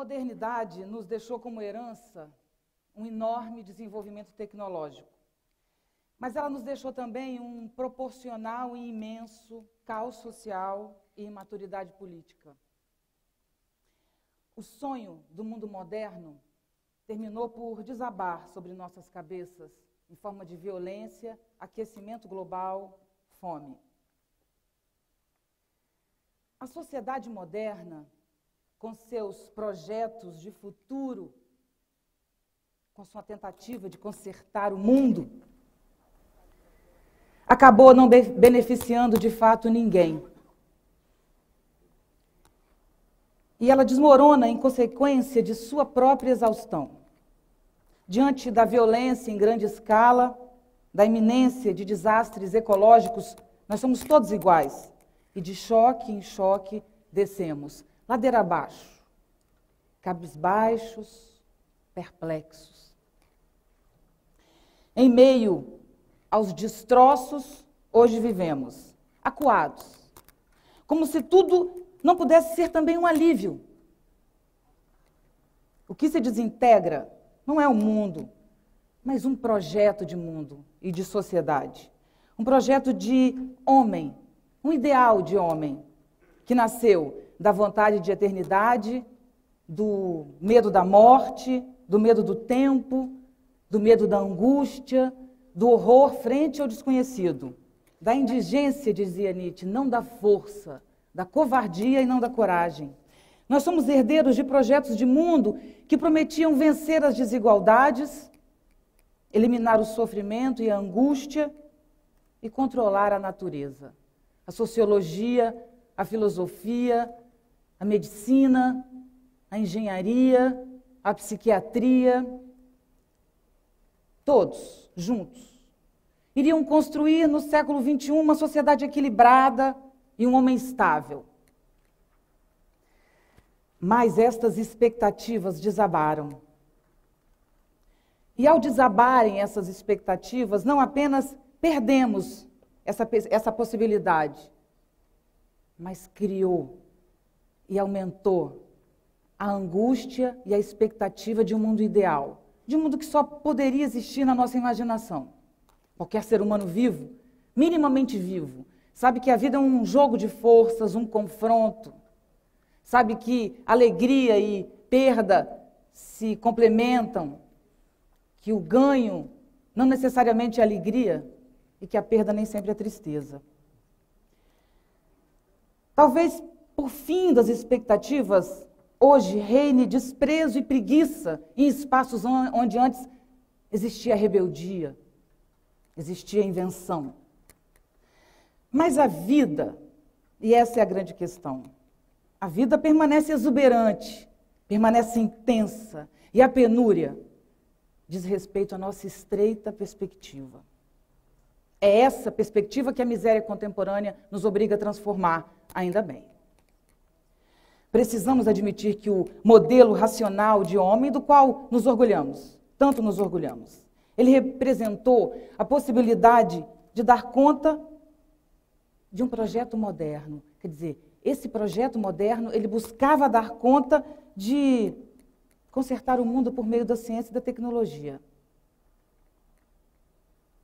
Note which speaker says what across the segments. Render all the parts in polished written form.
Speaker 1: modernidade nos deixou como herança um enorme desenvolvimento tecnológico, mas ela nos deixou também um proporcional e imenso caos social e imaturidade política. O sonho do mundo moderno terminou por desabar sobre nossas cabeças em forma de violência, aquecimento global, fome. A sociedade moderna, com seus projetos de futuro, com sua tentativa de consertar o mundo, acabou não beneficiando de fato ninguém. E ela desmorona em consequência de sua própria exaustão. Diante da violência em grande escala, da iminência de desastres ecológicos, nós somos todos iguais. E de choque em choque descemos, ladeira abaixo, cabisbaixos, perplexos. Em meio aos destroços, hoje vivemos, acuados, como se tudo não pudesse ser também um alívio. O que se desintegra não é o mundo, mas um projeto de mundo e de sociedade. Um projeto de homem, um ideal de homem, que nasceu da vontade de eternidade, do medo da morte, do medo do tempo, do medo da angústia, do horror frente ao desconhecido, da indigência, dizia Nietzsche, não da força, da covardia e não da coragem. Nós somos herdeiros de projetos de mundo que prometiam vencer as desigualdades, eliminar o sofrimento e a angústia e controlar a natureza. A sociologia, a filosofia, a medicina, a engenharia, a psiquiatria, todos juntos, iriam construir no século XXI uma sociedade equilibrada e um homem estável. Mas estas expectativas desabaram. E ao desabarem essas expectativas, não apenas perdemos essa possibilidade, mas criou e aumentou a angústia e a expectativa de um mundo ideal, de um mundo que só poderia existir na nossa imaginação. Qualquer ser humano vivo, minimamente vivo, sabe que a vida é um jogo de forças, um confronto. Sabe que alegria e perda se complementam, que o ganho não necessariamente é alegria e que a perda nem sempre é tristeza. Talvez, por fim das expectativas, hoje reine desprezo e preguiça em espaços onde antes existia rebeldia, existia invenção. Mas a vida, e essa é a grande questão, a vida permanece exuberante, permanece intensa, e a penúria diz respeito à nossa estreita perspectiva. É essa perspectiva que a miséria contemporânea nos obriga a transformar, ainda bem. Precisamos admitir que o modelo racional de homem do qual nos orgulhamos, tanto nos orgulhamos, ele representou a possibilidade de dar conta de um projeto moderno. Quer dizer, esse projeto moderno, ele buscava dar conta de consertar o mundo por meio da ciência e da tecnologia.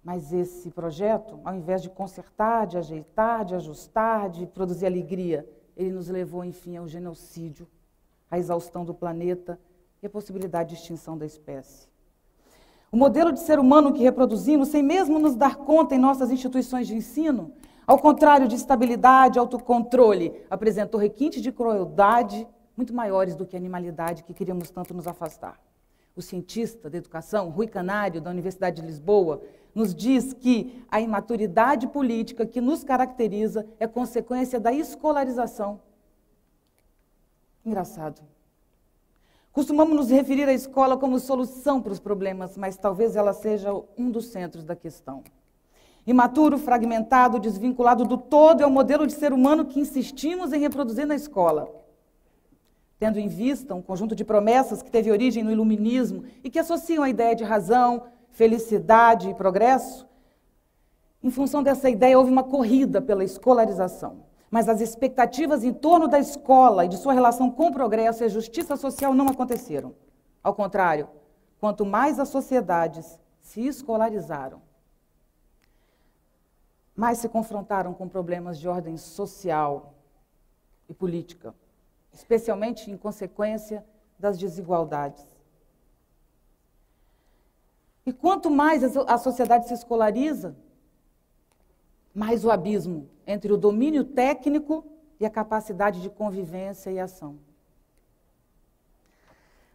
Speaker 1: Mas esse projeto, ao invés de consertar, de ajeitar, de ajustar, de produzir alegria, ele nos levou, enfim, ao genocídio, à exaustão do planeta e à possibilidade de extinção da espécie. O modelo de ser humano que reproduzimos, sem mesmo nos dar conta em nossas instituições de ensino, ao contrário de estabilidade, autocontrole, apresentou requintes de crueldade muito maiores do que a animalidade que queríamos tanto nos afastar. O cientista da educação, Rui Canário, da Universidade de Lisboa, nos diz que a imaturidade política que nos caracteriza é consequência da escolarização. Engraçado. Costumamos nos referir à escola como solução para os problemas, mas talvez ela seja um dos centros da questão. Imaturo, fragmentado, desvinculado do todo é o modelo de ser humano que insistimos em reproduzir na escola. Tendo em vista um conjunto de promessas que teve origem no iluminismo e que associam a ideia de razão, felicidade e progresso, em função dessa ideia houve uma corrida pela escolarização. Mas as expectativas em torno da escola e de sua relação com o progresso e a justiça social não aconteceram. Ao contrário, quanto mais as sociedades se escolarizaram, mais se confrontaram com problemas de ordem social e política, especialmente em consequência das desigualdades. E quanto mais a sociedade se escolariza, mais o abismo entre o domínio técnico e a capacidade de convivência e ação.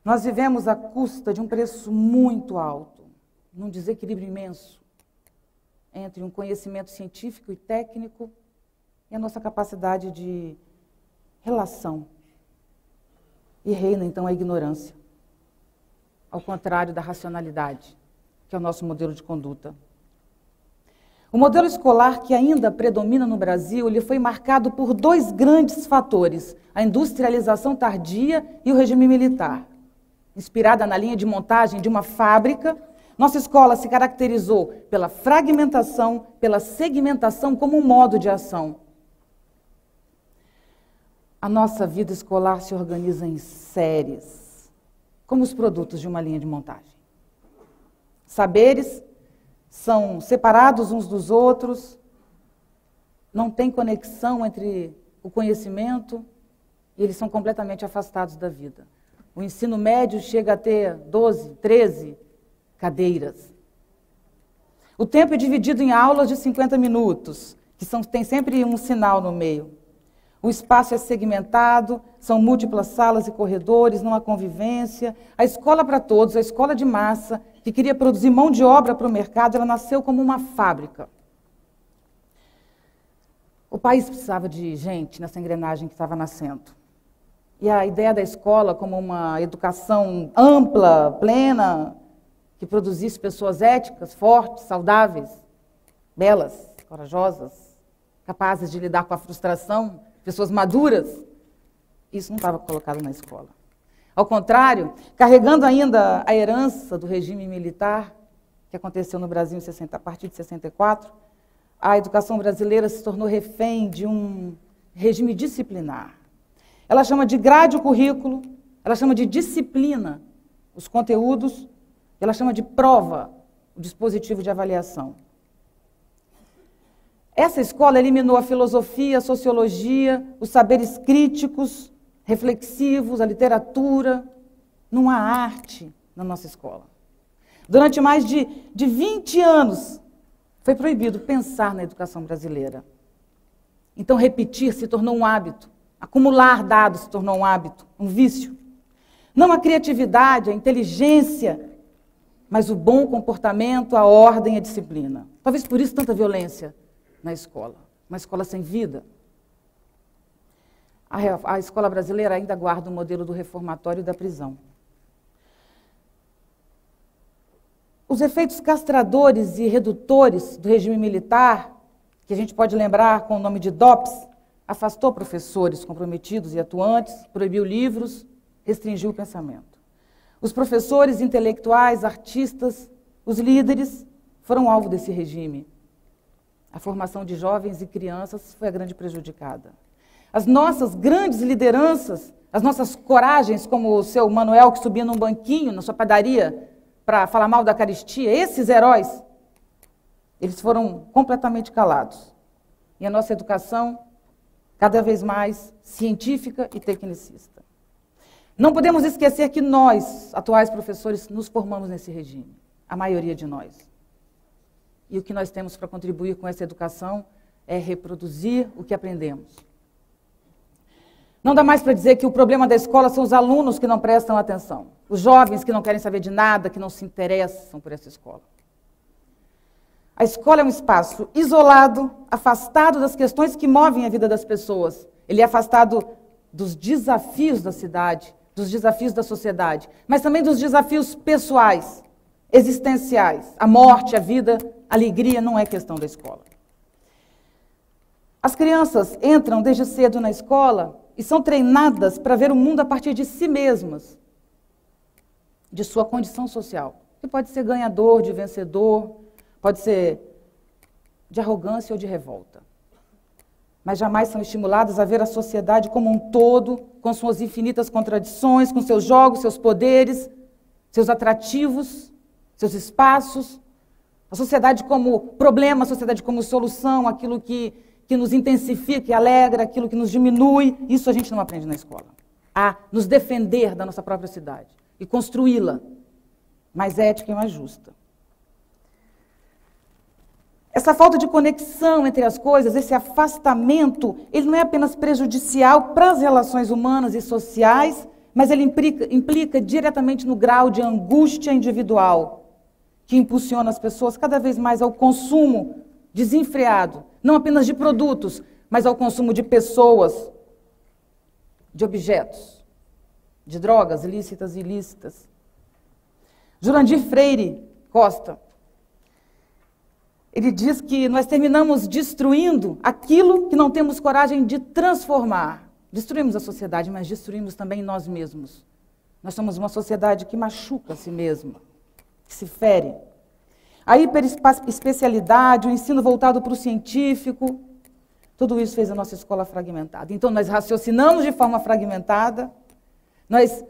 Speaker 1: Nós vivemos à custa de um preço muito alto, num desequilíbrio imenso entre um conhecimento científico e técnico e a nossa capacidade de relação. E reina, então, a ignorância, ao contrário da racionalidade, que é o nosso modelo de conduta. O modelo escolar que ainda predomina no Brasil, ele foi marcado por dois grandes fatores, a industrialização tardia e o regime militar. Inspirada na linha de montagem de uma fábrica, nossa escola se caracterizou pela fragmentação, pela segmentação como um modo de ação. A nossa vida escolar se organiza em séries, como os produtos de uma linha de montagem. Saberes são separados uns dos outros, não tem conexão entre o conhecimento e eles são completamente afastados da vida. O ensino médio chega a ter 12, 13 cadeiras. O tempo é dividido em aulas de 50 minutos, tem sempre um sinal no meio. O espaço é segmentado, são múltiplas salas e corredores, não há convivência. A escola para todos, a escola de massa, que queria produzir mão de obra para o mercado, ela nasceu como uma fábrica. O país precisava de gente nessa engrenagem que estava nascendo. E a ideia da escola como uma educação ampla, plena, que produzisse pessoas éticas, fortes, saudáveis, belas, corajosas, capazes de lidar com a frustração, pessoas maduras, isso não estava colocado na escola. Ao contrário, carregando ainda a herança do regime militar, que aconteceu no Brasil a partir de 64, a educação brasileira se tornou refém de um regime disciplinar. Ela chama de grade o currículo, ela chama de disciplina os conteúdos, ela chama de prova o dispositivo de avaliação. Essa escola eliminou a filosofia, a sociologia, os saberes críticos, reflexivos, a literatura. Não há arte na nossa escola. Durante mais de 20 anos, foi proibido pensar na educação brasileira. Então, repetir se tornou um hábito. Acumular dados se tornou um hábito, um vício. Não a criatividade, a inteligência, mas o bom comportamento, a ordem e a disciplina. Talvez por isso tanta violência na escola. Uma escola sem vida. A escola brasileira ainda guarda o modelo do reformatório e da prisão. Os efeitos castradores e redutores do regime militar, que a gente pode lembrar com o nome de DOPS, afastou professores comprometidos e atuantes, proibiu livros, restringiu o pensamento. Os professores, intelectuais, artistas, os líderes foram alvo desse regime. A formação de jovens e crianças foi a grande prejudicada. As nossas grandes lideranças, as nossas coragens, como o seu Manuel, que subia num banquinho na sua padaria para falar mal da caristia, esses heróis, eles foram completamente calados. E a nossa educação, cada vez mais científica e tecnicista. Não podemos esquecer que nós, atuais professores, nos formamos nesse regime, a maioria de nós. E o que nós temos para contribuir com essa educação é reproduzir o que aprendemos. Não dá mais para dizer que o problema da escola são os alunos que não prestam atenção, os jovens que não querem saber de nada, que não se interessam por essa escola. A escola é um espaço isolado, afastado das questões que movem a vida das pessoas. Ele é afastado dos desafios da cidade, dos desafios da sociedade, mas também dos desafios pessoais, existenciais. A morte, a vida, a alegria não é questão da escola. As crianças entram desde cedo na escola e são treinadas para ver o mundo a partir de si mesmas, de sua condição social, que pode ser ganhador, de vencedor, pode ser de arrogância ou de revolta. mas jamais são estimuladas a ver a sociedade como um todo, com suas infinitas contradições, com seus jogos, seus poderes, seus atrativos, seus espaços. A sociedade como problema, a sociedade como solução, aquilo que nos intensifica, que alegra, aquilo que nos diminui. Isso a gente não aprende na escola. A nos defender da nossa própria cidade e construí-la mais ética e mais justa. Essa falta de conexão entre as coisas, esse afastamento, ele não é apenas prejudicial para as relações humanas e sociais, mas ele implica diretamente no grau de angústia individual, que impulsiona as pessoas cada vez mais ao consumo desenfreado, não apenas de produtos, mas ao consumo de pessoas, de objetos, de drogas lícitas e ilícitas. Jurandir Freire Costa, ele diz que nós terminamos destruindo aquilo que não temos coragem de transformar. Destruímos a sociedade, mas destruímos também nós mesmos. Nós somos uma sociedade que machuca a si mesma, que se fere. A hiperespecialidade, o ensino voltado para o científico, tudo isso fez a nossa escola fragmentada. Então, nós raciocinamos de forma fragmentada, nós,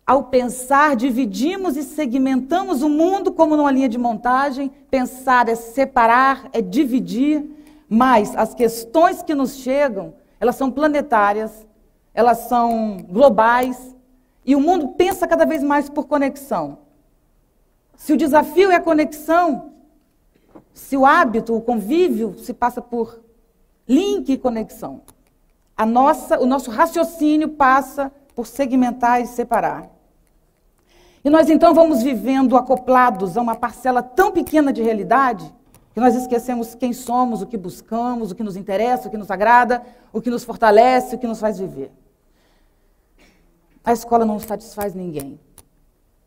Speaker 1: ao pensar, dividimos e segmentamos o mundo como numa linha de montagem. Pensar é separar, é dividir, mas as questões que nos chegam, elas são planetárias, elas são globais, e o mundo pensa cada vez mais por conexão. Se o desafio é a conexão, se o hábito, o convívio, se passa por link e conexão, o nosso raciocínio passa por segmentar e separar. E nós então vamos vivendo acoplados a uma parcela tão pequena de realidade, que nós esquecemos quem somos, o que buscamos, o que nos interessa, o que nos agrada, o que nos fortalece, o que nos faz viver. A escola não satisfaz ninguém.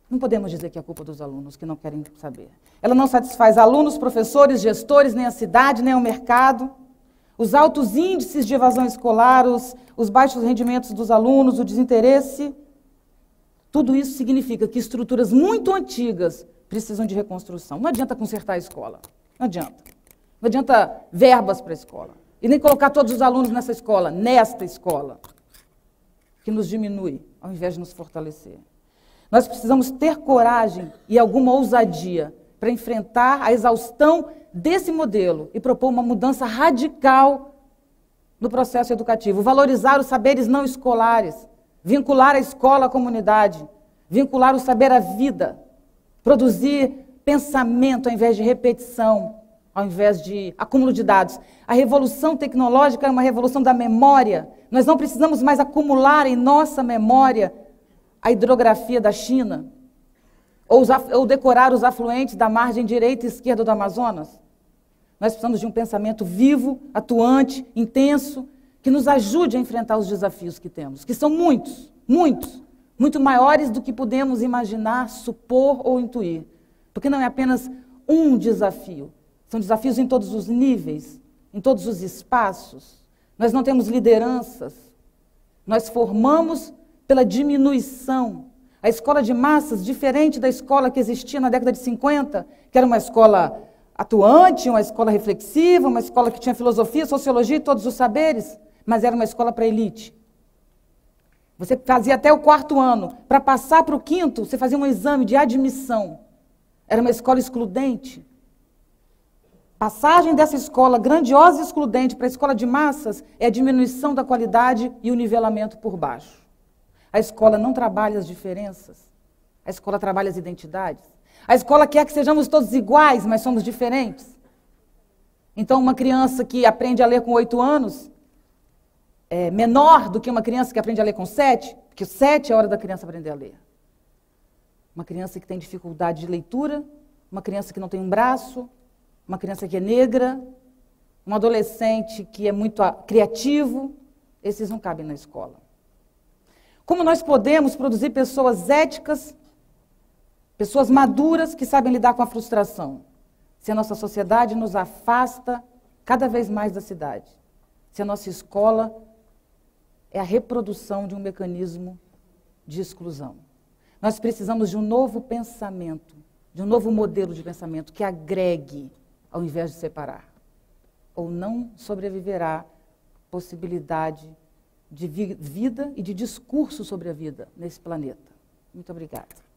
Speaker 1: Não podemos dizer que é culpa dos alunos que não querem saber. Ela não satisfaz alunos, professores, gestores, nem a cidade, nem o mercado. Os altos índices de evasão escolar, os baixos rendimentos dos alunos, o desinteresse, tudo isso significa que estruturas muito antigas precisam de reconstrução. Não adianta consertar a escola. Não adianta. Não adianta verbas para a escola. E nem colocar todos os alunos nesta escola, que nos diminui, ao invés de nos fortalecer. Nós precisamos ter coragem e alguma ousadia para enfrentar a exaustão desse modelo e propor uma mudança radical no processo educativo. Valorizar os saberes não escolares, vincular a escola à comunidade, vincular o saber à vida, produzir pensamento ao invés de repetição, ao invés de acúmulo de dados. A revolução tecnológica é uma revolução da memória. Nós não precisamos mais acumular em nossa memória a hidrografia da China, ou decorar os afluentes da margem direita e esquerda do Amazonas. Nós precisamos de um pensamento vivo, atuante, intenso, que nos ajude a enfrentar os desafios que temos, que são muitos, muitos, muito maiores do que podemos imaginar, supor ou intuir. Porque não é apenas um desafio, são desafios em todos os níveis, em todos os espaços. Nós não temos lideranças, nós formamos pela diminuição. A escola de massas, diferente da escola que existia na década de 50, que era uma escola atuante, uma escola reflexiva, uma escola que tinha filosofia, sociologia e todos os saberes, mas era uma escola para a elite. Você fazia até o 4º ano. Para passar para o 5º, você fazia um exame de admissão. Era uma escola excludente. Passagem dessa escola grandiosa e excludente para a escola de massas é a diminuição da qualidade e o nivelamento por baixo. A escola não trabalha as diferenças. A escola trabalha as identidades. A escola quer que sejamos todos iguais, mas somos diferentes. Então, uma criança que aprende a ler com 8 anos é menor do que uma criança que aprende a ler com 7, porque 7 é a hora da criança aprender a ler. Uma criança que tem dificuldade de leitura, uma criança que não tem um braço, uma criança que é negra, um adolescente que é muito criativo, esses não cabem na escola. Como nós podemos produzir pessoas éticas, pessoas maduras que sabem lidar com a frustração, se a nossa sociedade nos afasta cada vez mais da cidade, se a nossa escola é a reprodução de um mecanismo de exclusão? Nós precisamos de um novo pensamento, de um novo modelo de pensamento que agregue ao invés de separar. ou não sobreviverá possibilidade de vida e de discurso sobre a vida nesse planeta. Muito obrigada.